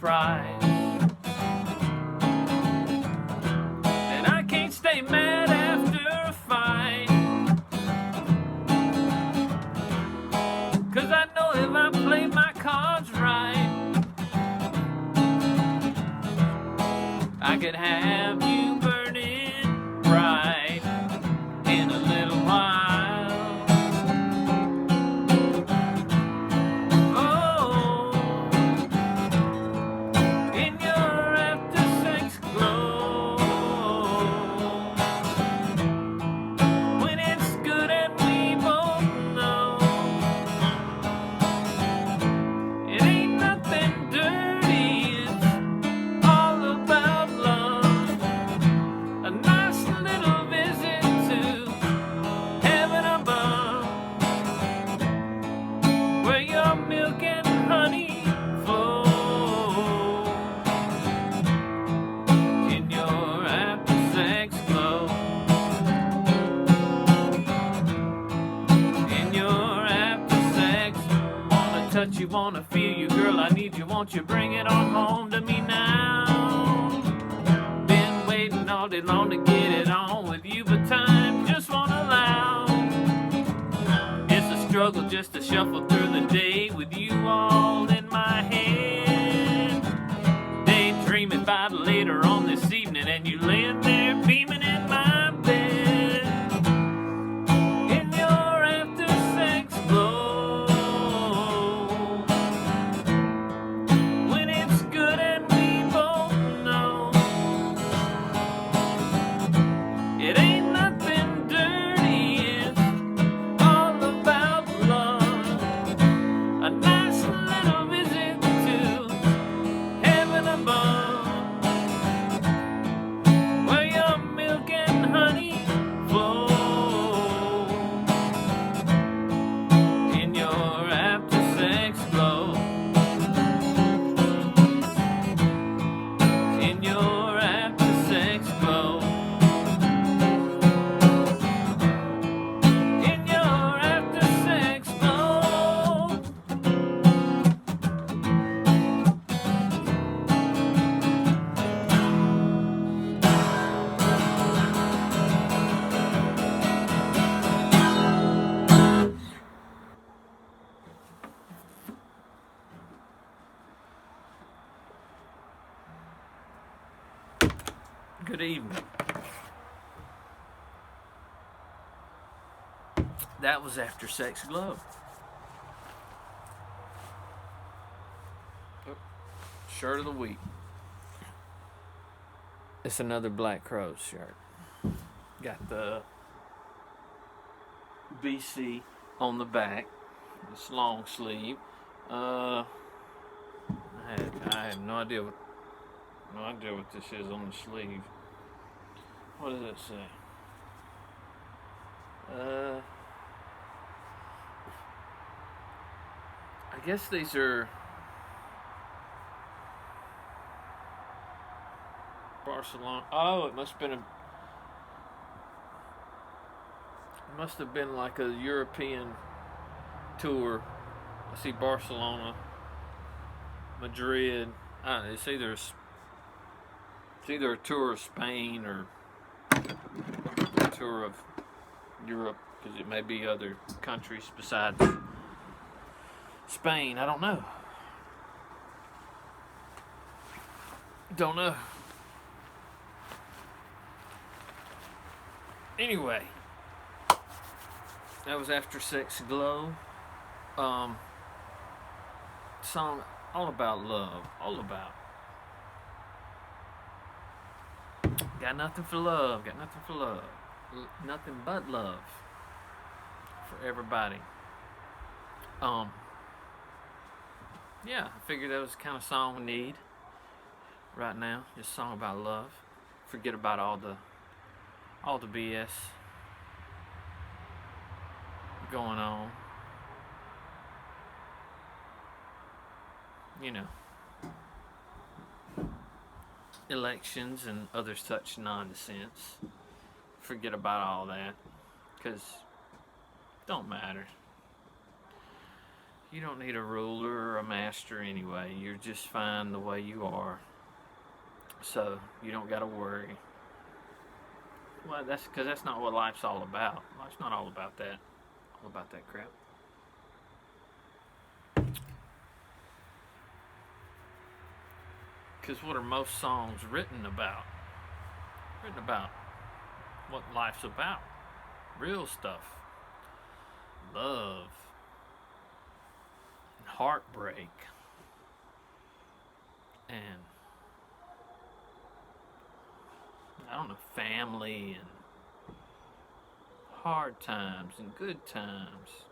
surprise. And I can't stay mad after a fight, 'cause I know if I play my cards right, I could have you burning bright in a little while. Oh, in your after-sex glow, when it's good and we both know it ain't nothing dirty, it's all about love. A nice little visit to heaven above, where your milk and honey flow in your after-sex glow. In your after-sex, wanna touch you, wanna feel you, girl, I need you, won't you bring it on home to me now? Been waiting all day long to get it on with you, but time just won't allow. It's a struggle just to shuffle through the day with you all in my head. Daydreaming about later on this evening, and you laying there beaming in my bed. In your after-sex glow, when it's good and we both know it ain't nothing dirty, it's all about love. A nice little visit to heaven above, where your milk and honey flow in your after-sex glow. In your after-sex glow. In your after-sex glow. Good evening. That was After Sex Glow. Shirt of the week. It's another Black Crowes shirt. Got the BC on the back. It's long sleeve. I have no idea what this is on the sleeve. What does it say? I guess these are Barcelona. Oh, it must have been like a European tour. I see Barcelona, Madrid. It's either a tour of Spain or a tour of Europe, because it may be other countries besides Spain. I don't know. Anyway, that was After Sex Glow. Song all about love. All about. Got nothing for love. Nothing but love for everybody. Yeah, I figured that was the kind of song we need right now. Just a song about love. Forget about all the BS going on. You know, elections and other such nonsense. Forget about all that, because don't matter. You don't need a ruler or a master anyway. You're just fine the way you are. So you don't got to worry. Well, that's because that's not what life's all about. Life's not all about that. All about that crap. Because what are most songs written about? Written about what life's about. Real stuff. Love. Heartbreak. And I don't know, family and hard times and good times.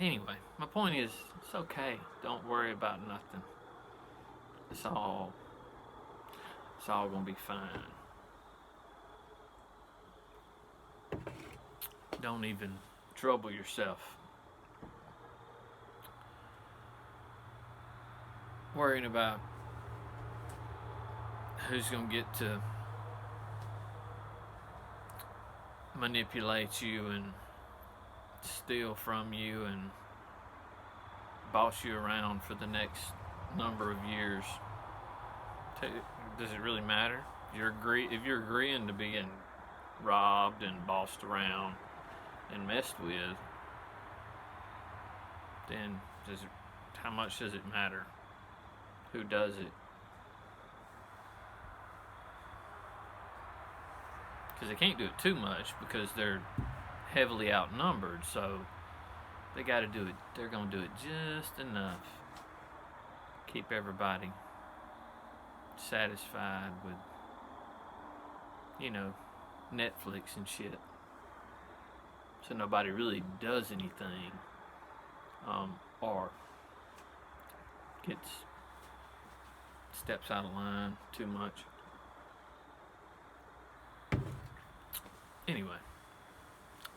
Anyway, my point is, it's okay. Don't worry about nothing. It's all gonna be fine. Don't even trouble yourself worrying about who's gonna get to manipulate you and steal from you and boss you around for the next number of years. Does it really matter? If you're agreeing to being robbed and bossed around and messed with, then how much does it matter who does it? Because they can't do it too much because they're heavily outnumbered, so they got to do it. They're going to do it just enough. Keep everybody satisfied with, Netflix and shit. So nobody really does anything, or steps out of line too much. Anyway,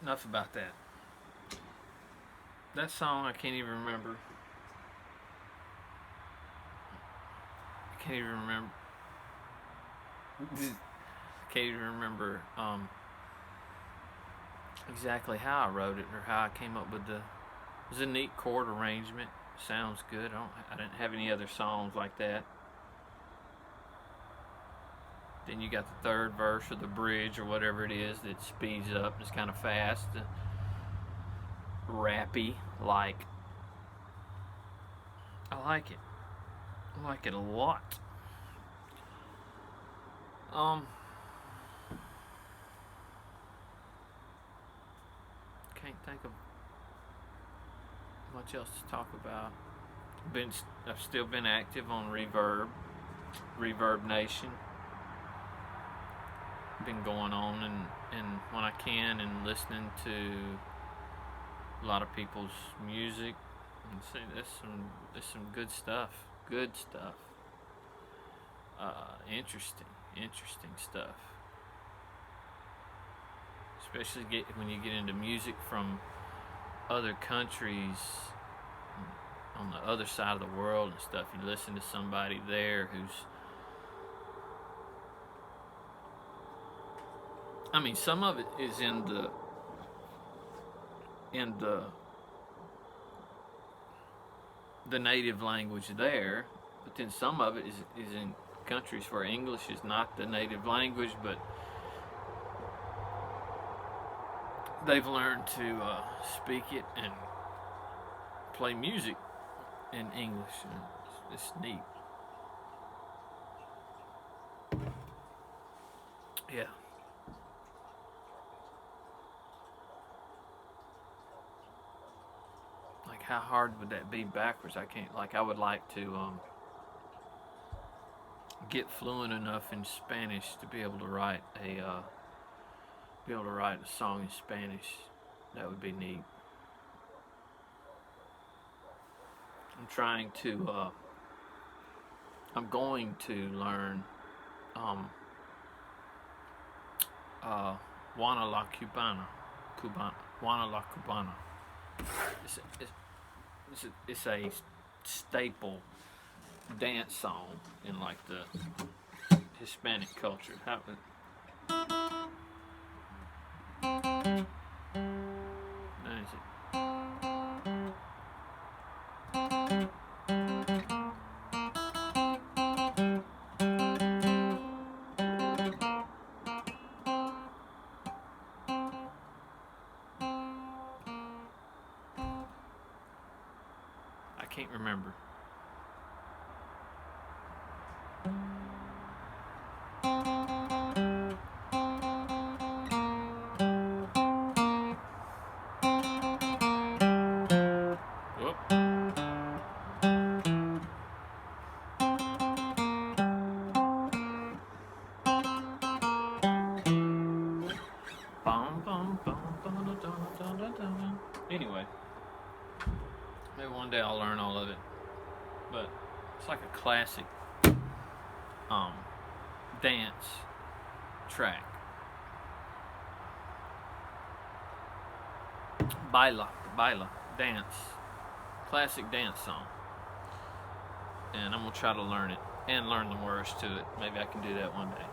enough about that. That song I can't even remember. I can't even remember exactly how I wrote it or how I came up with it was a neat chord arrangement. Sounds good. I didn't have any other songs like that. Then you got the third verse or the bridge or whatever it is that speeds up. It's kind of fast, rappy, like. I like it. I like it a lot. Can't think of much else to talk about. I've still been active on Reverb Nation. Been going on and when I can and listening to a lot of people's music and see there's some good stuff. Interesting stuff. Especially when you get into music from other countries on the other side of the world and stuff. You listen to somebody there some of it is in the native language there, but then some of it is in countries where English is not the native language, but they've learned to speak it and play music in English, and it's neat. Yeah. Like, how hard would that be backwards? I would like to get fluent enough in Spanish to be able to write a song in Spanish. That would be neat. I'm going to learn Juana la Cubana. Juana la Cubana. It's a staple dance song in like the Hispanic culture. Is it? can't remember. Whoop. Anyway, maybe one day I'll learn all of it, but it's like a classic dance track. Baila, dance, classic dance song, and I'm gonna try to learn it and learn the words to it. Maybe I can do that one day.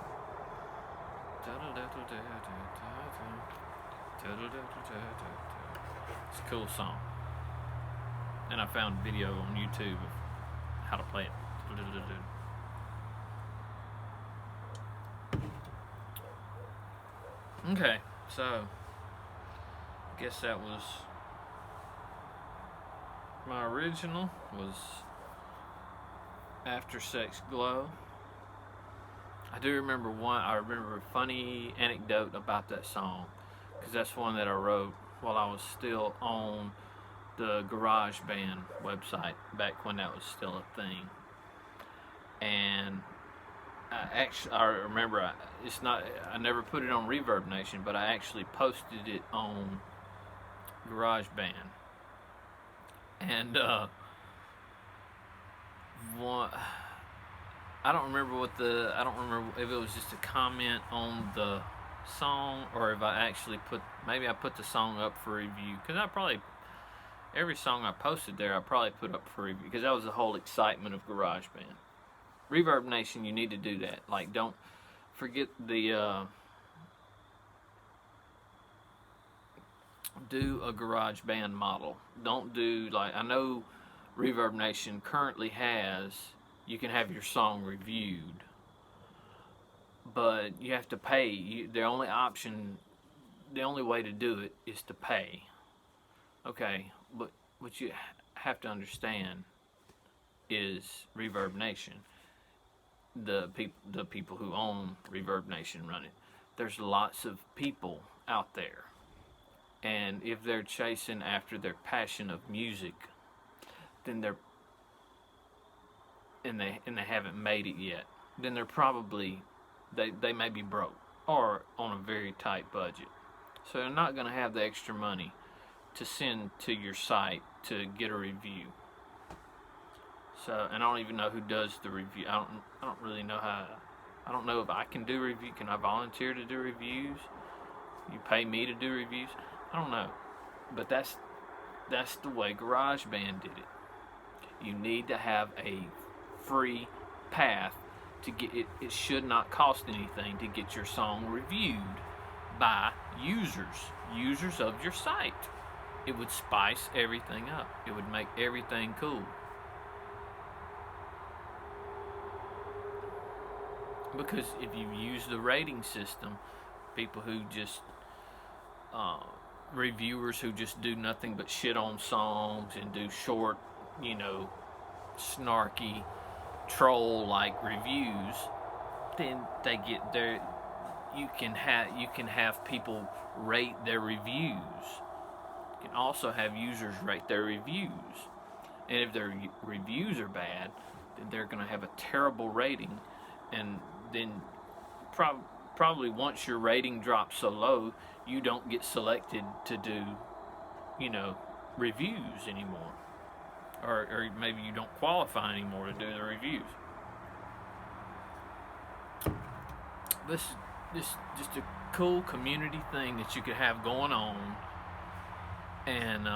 It's a cool song, and I found a video on YouTube of how to play it. Okay, so I guess that was my original, was After Sex Glow. I do remember I remember a funny anecdote about that song, because that's one that I wrote while I was still on the Garageband website, back when that was still a thing. And I remember I never put it on Reverb Nation, but I actually posted it on Garageband. And I don't remember if it was just a comment on the song, or if I actually maybe I put the song up for review, because every song I posted there I probably put up for review, because that was the whole excitement of GarageBand. Reverb Nation, you need to do that. Like, don't forget the do a GarageBand model. Don't do, like, I know Reverb Nation currently has, you can have your song reviewed, but you have to pay. The only way to do it is to pay. Okay, but what you have to understand is Reverb Nation, the people who own Reverb Nation run it. There's lots of people out there, and if they're chasing after their passion of music, then they haven't made it yet, then they're probably, they may be broke or on a very tight budget, so they're not going to have the extra money to send to your site to get a review. So, and I don't even know who does the review. I don't really know how. I don't know if I can do review. Can I volunteer to do reviews? You pay me to do reviews? I don't know. But that's the way GarageBand did it. You need to have a free path to get it. It should not cost anything to get your song reviewed by users of your site. It would spice everything up. It would make everything cool. Because if you use the rating system, people who just reviewers who just do nothing but shit on songs and do short, snarky, troll-like reviews, then they get their. You can have people rate their reviews. You can also have users rate their reviews, and if their reviews are bad, then they're going to have a terrible rating, and then probably once your rating drops so low, you don't get selected to do, reviews anymore, or maybe you don't qualify anymore to do the reviews. This is just a cool community thing that you could have going on, and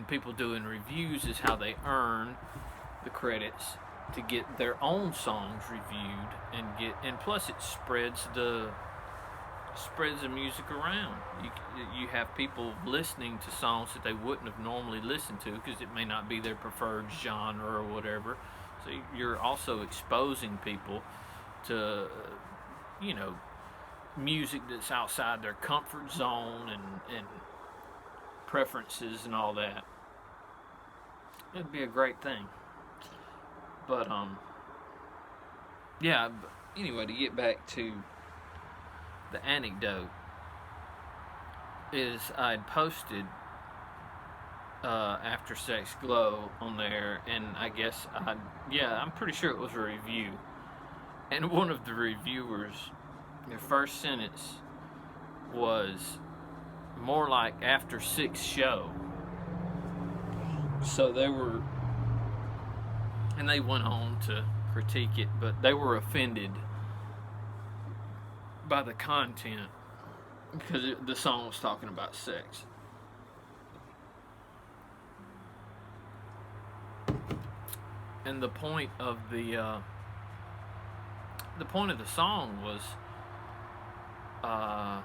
people doing reviews is how they earn the credits to get their own songs reviewed, and plus it spreads the music around. You have people listening to songs that they wouldn't have normally listened to, because it may not be their preferred genre or whatever. So you're also exposing people to music that's outside their comfort zone, and preferences and all that. It'd be a great thing. But yeah. But anyway, to get back to the anecdote, is I'd posted After Sex Glow on there, and I guess I'm pretty sure it was a review. And one of the reviewers, their first sentence was more like After Six Show. So they were, and they went on to critique it, but they were offended by the content because the song was talking about sex. And the point of the song was well,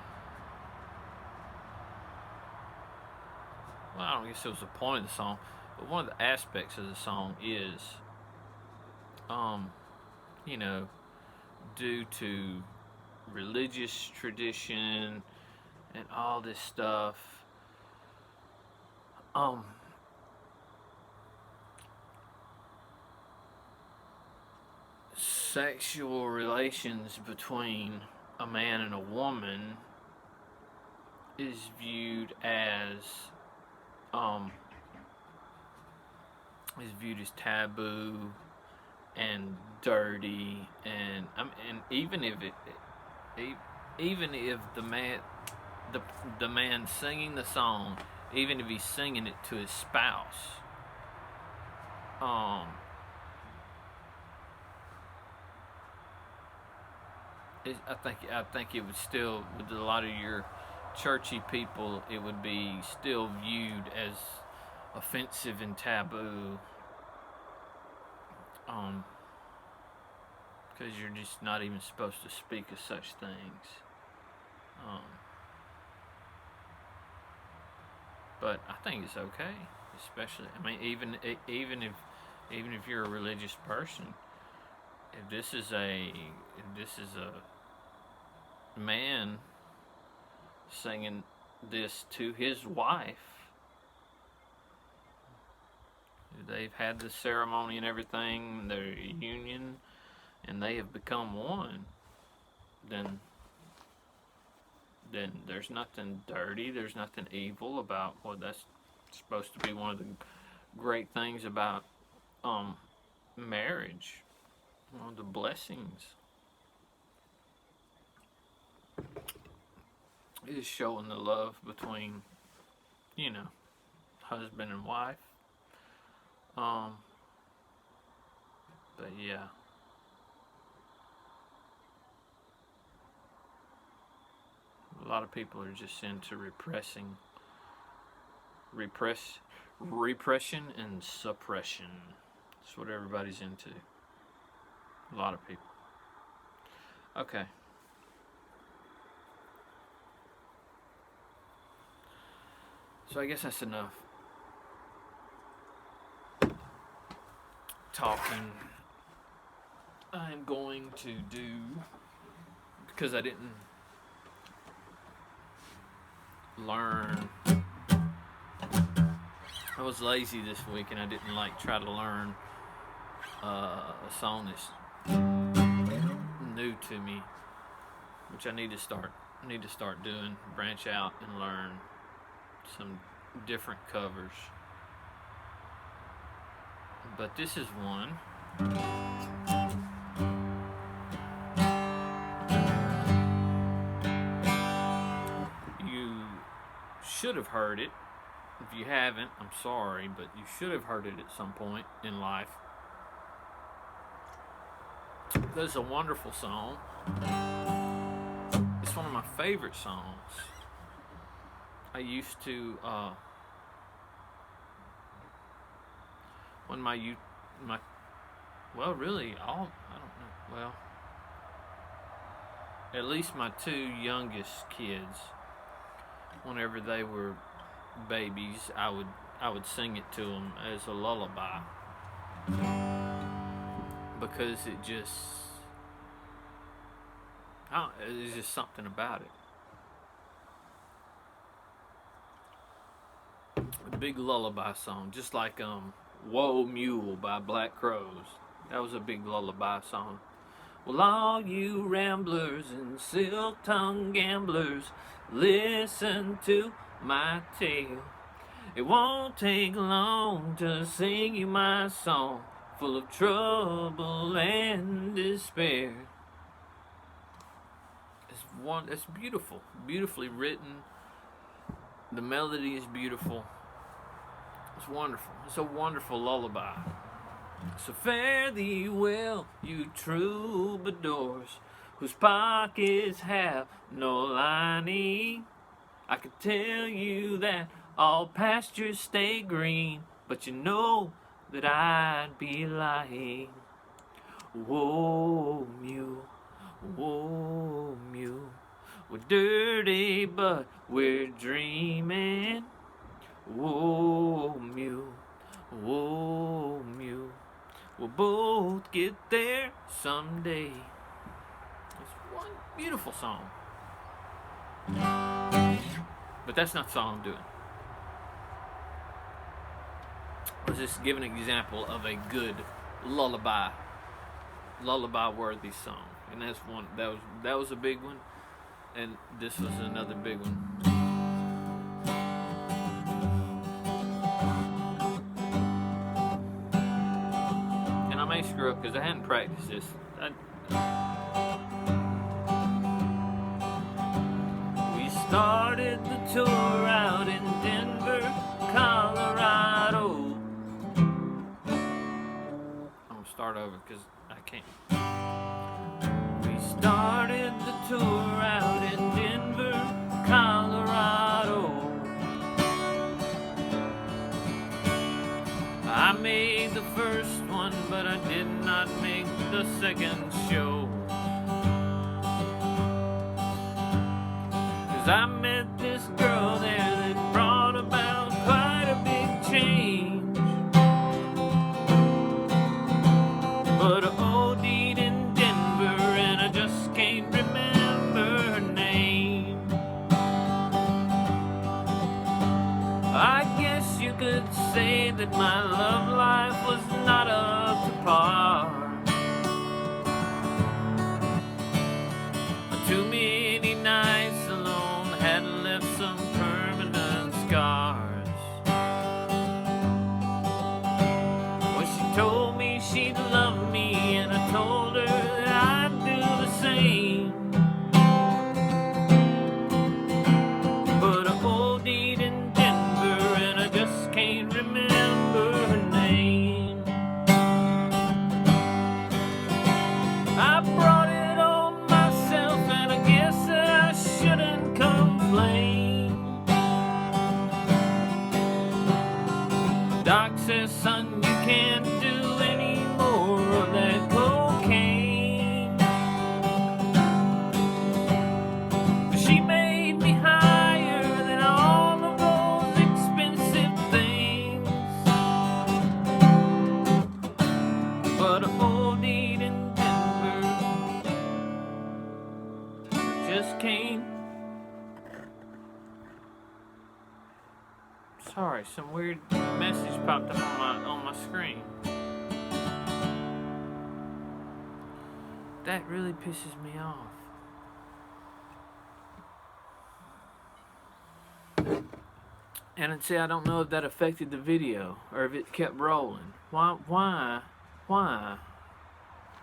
I don't guess it was the point of the song, but one of the aspects of the song is you know, due to religious tradition and all this stuff, sexual relations between a man and a woman is viewed as taboo and dirty, and even if the man singing the song, even if he's singing it to his spouse, I think it would still, with a lot of your churchy people, it would be still viewed as offensive and taboo, because you're just not even supposed to speak of such things. But I think it's okay, especially, I mean, even if you're a religious person, if this is a man singing this to his wife, they've had the ceremony and everything, their union, and they have become one, then there's nothing dirty, there's nothing evil about what that's supposed to be one of the great things about marriage, one of the blessings is showing the love between, husband and wife. But yeah. A lot of people are just into repression and suppression. That's what everybody's into. A lot of people. Okay. So I guess that's enough talking. I'm going to do, because I didn't learn, I was lazy this week and I didn't try to learn a song that's new to me, which I need to start doing, branch out and learn some different covers. But this is one. You should have heard it. If you haven't, I'm sorry, but you should have heard it at some point in life. This is a wonderful song. It's one of my favorite songs. I used to, when at least my two youngest kids, whenever they were babies, I would sing it to them as a lullaby, because there's just something about it. A big lullaby song, just like Whoa Mule by Black Crows. That was a big lullaby song. Well, all you ramblers and silk-tongued gamblers, listen to my tale. It won't take long to sing you my song, full of trouble and despair. It's beautiful, beautifully written. The melody is beautiful. It's wonderful. It's a wonderful lullaby. So fare thee well, you troubadours, whose pockets have no lining. I could tell you that all pastures stay green, but you know that I'd be lying. Whoa, mule, whoa, mule, we're dirty, but we're dreaming. Whoa, mule, whoa, mule, we'll both get there someday. It's one beautiful song. But that's not the song I'm doing. I was just giving an example of a good lullaby-worthy song, and that's one. That was a big one, and this was another big one. And I may screw up because I hadn't practiced this. We started the tour out in Denver, Colorado. Start over because I can't. We started the tour out in Denver, Colorado. I made the first one, but I did not make the second show. 'Cause I met this girl there that brought about quite a big change. But I OD'd in Denver and I just can't remember her name. I guess you could say that my love life was not up to par. Too many nights alone had left some permanent scars. Well, she told me she'd love me, and I told her that I'd do the same. But I OD'd in Denver, and I just can't remember her name. I brought it on myself, and I guess that I shouldn't complain. Doc says, son, you can't do any more of that cocaine. She made me higher than all of those expensive things. But I OD'd in Denver, just can't. Sorry, some weird message popped up on my screen. That really pisses me off. And I'd say I don't know if that affected the video or if it kept rolling. Why?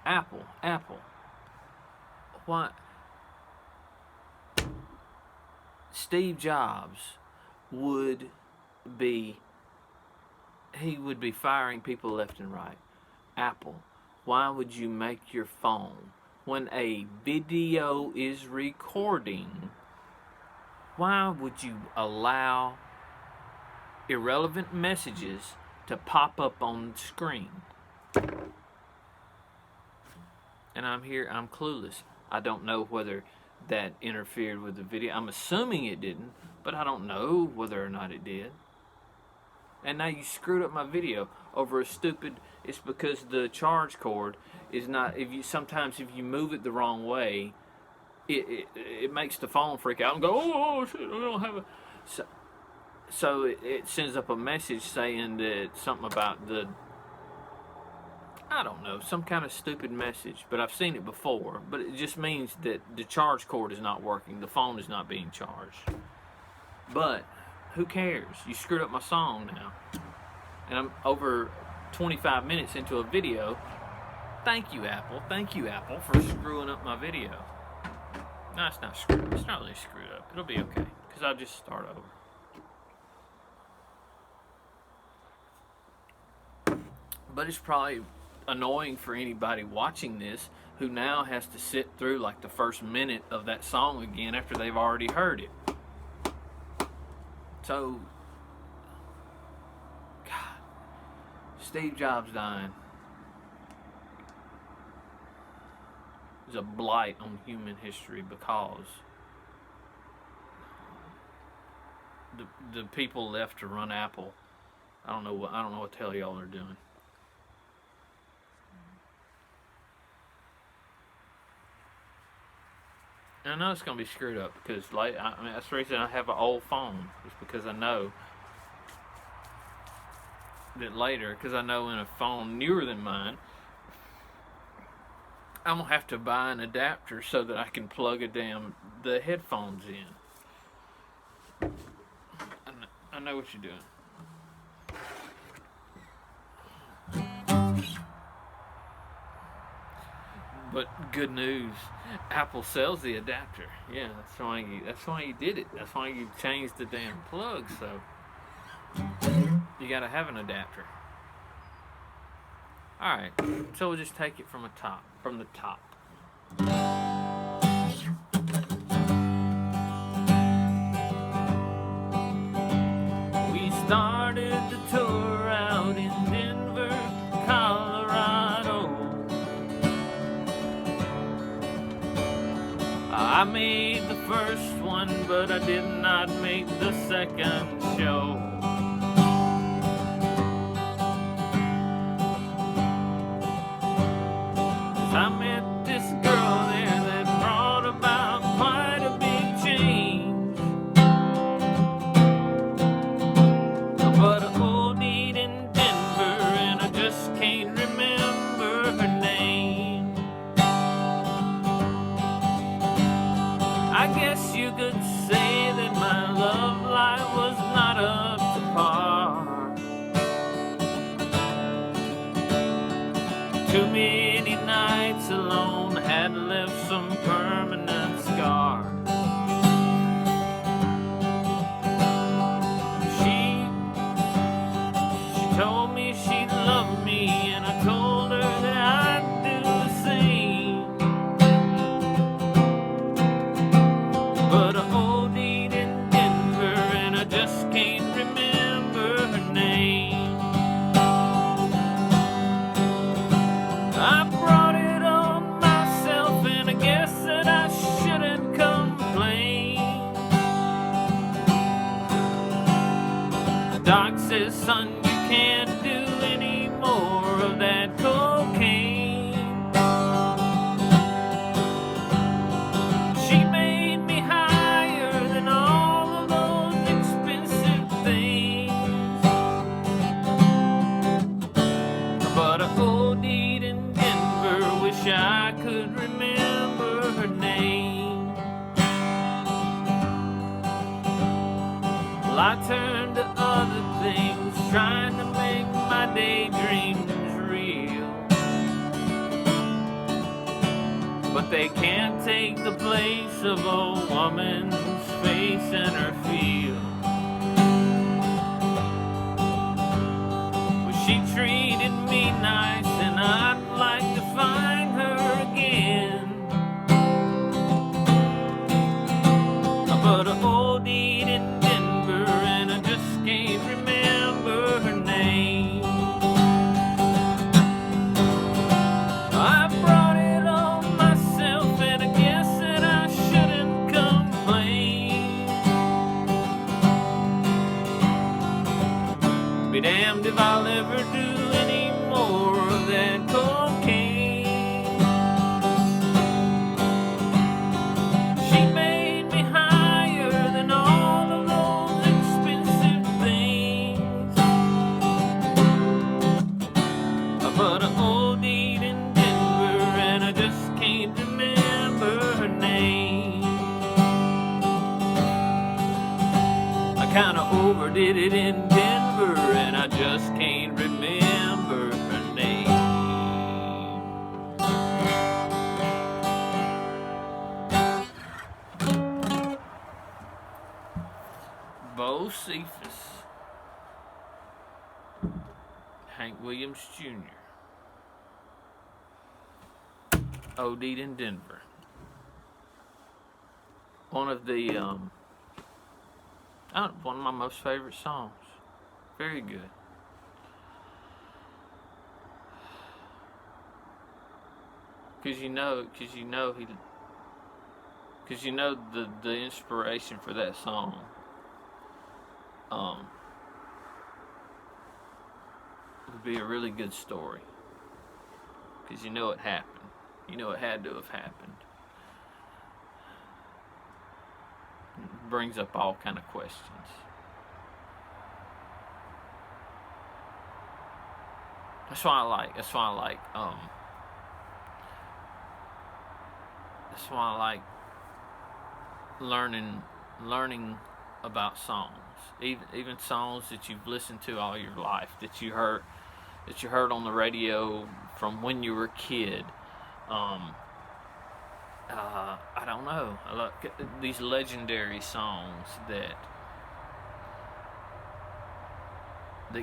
Apple. Why? Steve Jobs would be firing people left and right. Apple, why would you make your phone when a video is recording? Why would you allow irrelevant messages to pop up on the screen? And I'm clueless. I don't know whether that interfered with the video. I'm assuming it didn't, but I don't know whether or not it did. And now you screwed up my video over a stupid. It's because the charge cord is not. Sometimes if you move it the wrong way, it makes the phone freak out and go, oh shit, we don't have a. So So it sends up a message saying that something about I don't know, some kind of stupid message, but I've seen it before. But it just means that the charge cord is not working, the phone is not being charged. But who cares? You screwed up my song now. And I'm over 25 minutes into a video. Thank you, Apple, for screwing up my video. No, it's not screwed up. It's not really screwed up. It'll be okay, because I'll just start over. But it's probably annoying for anybody watching this who now has to sit through like the first minute of that song again after they've already heard it. So, God, Steve Jobs dying is a blight on human history, because the people left to run Apple, I don't know what the hell y'all are doing. And I know it's gonna be screwed up, because that's the reason I have an old phone, is because I know that later, because I know in a phone newer than mine, I'm gonna have to buy an adapter so that I can plug the headphones in. I know what you're doing. But good news, Apple sells the adapter. Yeah, that's why you did it. That's why you changed the damn plug. So you gotta have an adapter. All right, so we'll just take it from the top. We started the tour out in Denver, Colorado. I made the first one, but I did not make the second show. I met this girl there that brought about quite a big change. But I OD'd in Denver and I just can't remember her name. I guess you could say that my love life was not up to par. Too many nights alone had left some permanent scars. She told me she loved me, and I told her that I'd do the same. But I OD'd in Denver and I just can't remember her name. I brought it on myself, and I guess that I shouldn't complain. Doc says, son, you can't do any more of that cocaine. She made me higher than all of those expensive things. But I OD'd in Denver, wish I could remember her name. Well, I turned to other things, trying to make my daydreams real. But they can't take the place of a woman's face and her feel. Well, she treated me nice, and I'd like to find her again. But I OD'd in Denver and I just can't remember her name. I brought it on myself, and I guess that I shouldn't complain. or did it in Denver? And I just can't remember her name. Bo Cephas, Hank Williams Jr., OD'd in Denver. One of my most favorite songs. Very good. Cause you know the inspiration for that song. Would be a really good story. Cause you know it happened. You know it had to have happened. It brings up all kind of questions. That's why I like learning about songs. Even songs that you've listened to all your life, that you heard on the radio from when you were a kid. I don't know. I like these legendary songs that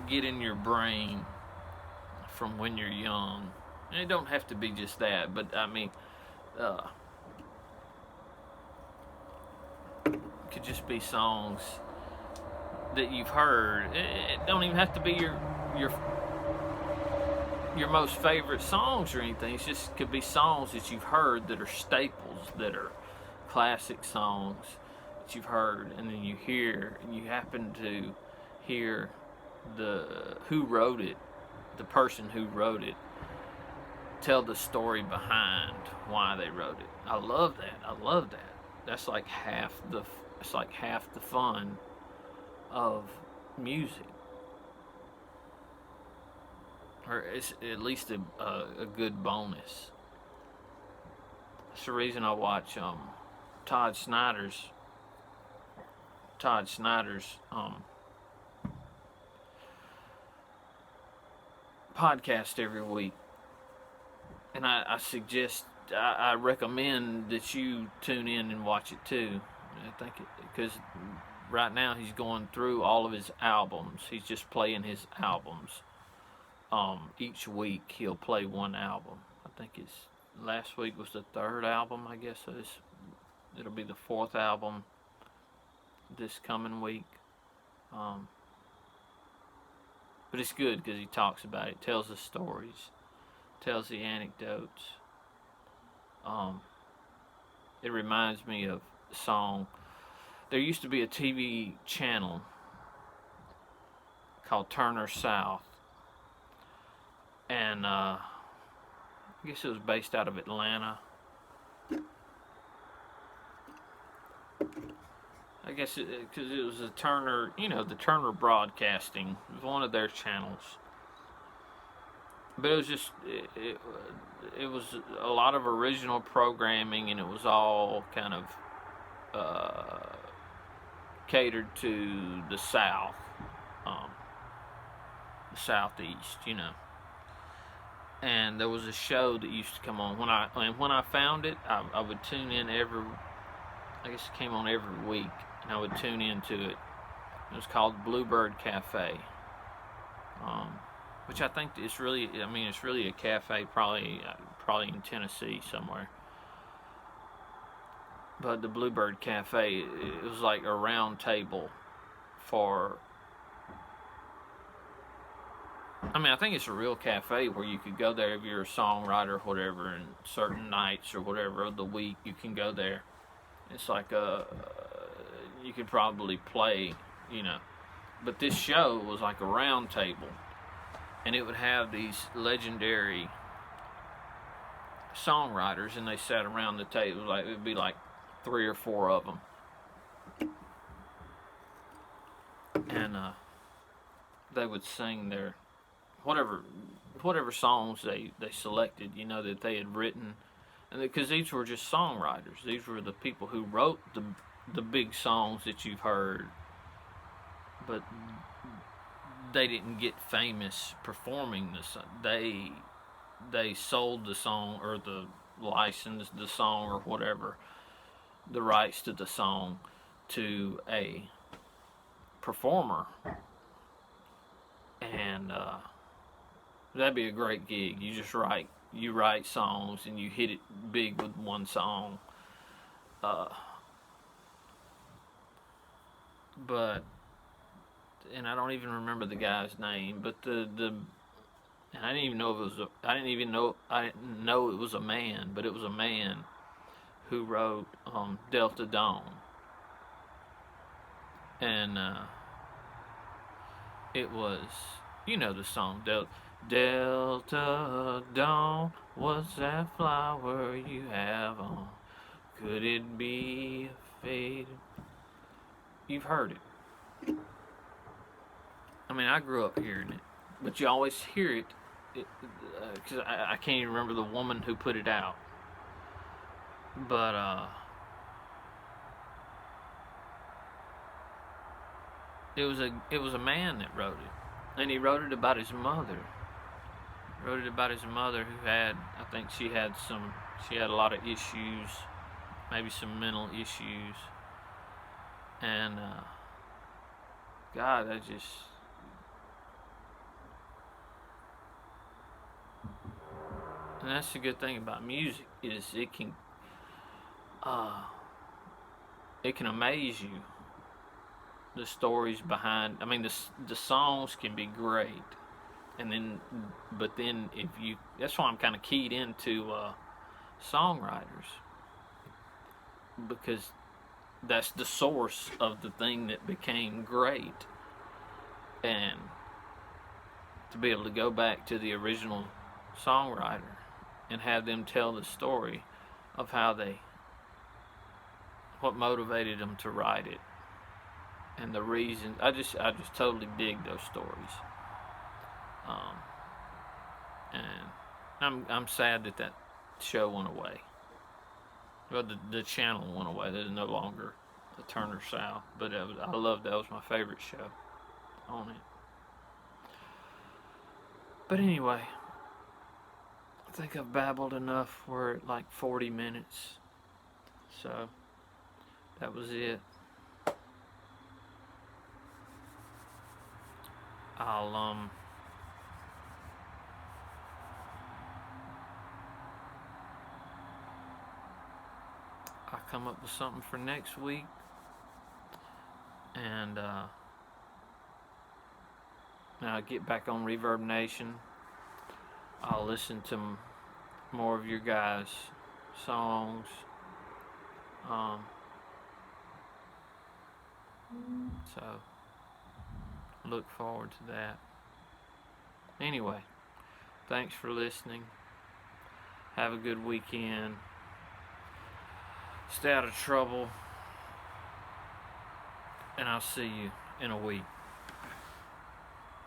get in your brain from when you're young. And it don't have to be just that, but I mean, it could just be songs that you've heard. It don't even have to be your most favorite songs or anything. It just could be songs that you've heard that are staples, that are classic songs that you've heard, and then you happen to hear who wrote it, the person who wrote it, tell the story behind why they wrote it. I love that. That's like half the fun of music. Or it's at least a good bonus. That's the reason I watch Todd Snyder's podcast every week, and I recommend that you tune in and watch it too. I think because right now he's going through all of his albums. He's just playing his albums. Each week he'll play one album. I think last week was the third album, I guess. So it'll be the fourth album this coming week. But it's good because he talks about it, tells the stories, tells the anecdotes. It reminds me of a song. There used to be a TV channel called Turner South. And I guess it was based out of Atlanta. I guess because it was the Turner Broadcasting. It was one of their channels. But it was just, it was a lot of original programming, and it was all kind of catered to the South, the Southeast, And there was a show that used to come on. When I found it, I would tune in I guess it came on every week, and I would tune into it. It was called Bluebird Cafe, which I think it's really a cafe, probably in Tennessee somewhere. But the Bluebird Cafe, it was like a round table for. I think it's a real cafe where you could go there if you're a songwriter or whatever, and certain nights or whatever of the week you can go there. It's like you could probably play, But this show was like a round table, and it would have these legendary songwriters, and they sat around the table. Like it would be like 3 or 4 of them, and they would sing their whatever songs they selected, that they had written, and because these were just songwriters. These were the people who wrote the big songs that you've heard but they didn't get famous performing the song. They sold the song, or the licensed the song, or whatever, the rights to the song, to a performer, and that'd be a great gig. You write songs and you hit it big with one song. But and I don't even remember the guy's name, but and I didn't even know I didn't know it was a man, but it was a man who wrote Delta Dawn, and it was, you know, the song Delta Dawn, what's that flower you have on? Could it be a fade? You've heard it. I mean, I grew up hearing it, but you always hear it because I can't even remember the woman who put it out. But it was a man that wrote it, and he wrote it about his mother. Wrote it about his mother, who had, I think she had a lot of issues, maybe some mental issues, and God, and that's the good thing about music, is it can amaze you. The stories behind, I mean, the songs can be great, but then that's why I'm kind of keyed into songwriters, because that's the source of the thing that became great, and to be able to go back to the original songwriter and have them tell the story of what motivated them to write it, and the reason. I just totally dig those stories. And I'm sad that show went away. Well, the channel went away. There's no longer the Turner South, but I loved that. Was my favorite show on it. But anyway, I think I've babbled enough. We're at like 40 minutes, so that was it. I'll come up with something for next week, and I'll get back on Reverb Nation. I'll listen to more of your guys' songs. So look forward to that. Anyway, thanks for listening. Have a good weekend. Stay out of trouble. And I'll see you in a week.